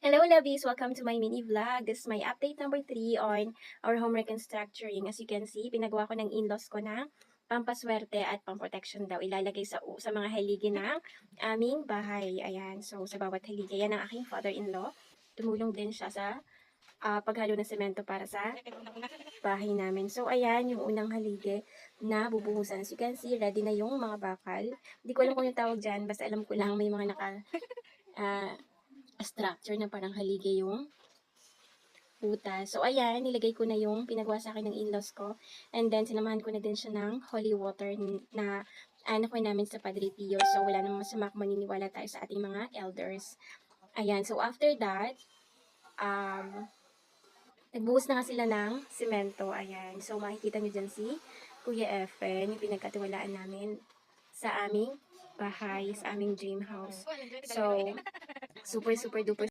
Hello, lovies! Welcome to my mini vlog. This is my update number 3 on our home reconstructing. As you can see, pinagawa ko ng in-laws ko na pampaswerte at pamprotection daw. Ilalagay sa mga haligi ng aming bahay. Ayan. So, sa bawat haligi, yan ang aking father-in-law. Tumulong din siya sa paghalo ng semento para sa bahay namin. So, ayan, yung unang haligi na bubuhusan. As you can see, ready na yung mga bakal. Hindi ko alam kung yung tawag dyan. Basta alam ko lang may mga ah, structure na parang haligi yung butas. So, ayan, nilagay ko na yung pinagawa sa akin ng in-laws ko. And then, sinamahan ko na din siya ng holy water na ano ko namin sa Padre Pio. So, wala namang masama kung maniniwala tayo sa ating mga elders. Ayan, so after that, nagbuhos na nga sila ng semento. Ayan, so makikita nyo dyan si Kuya Efen, yung pinagkatiwalaan namin sa aming bahay, sa aming dream house. So, super duper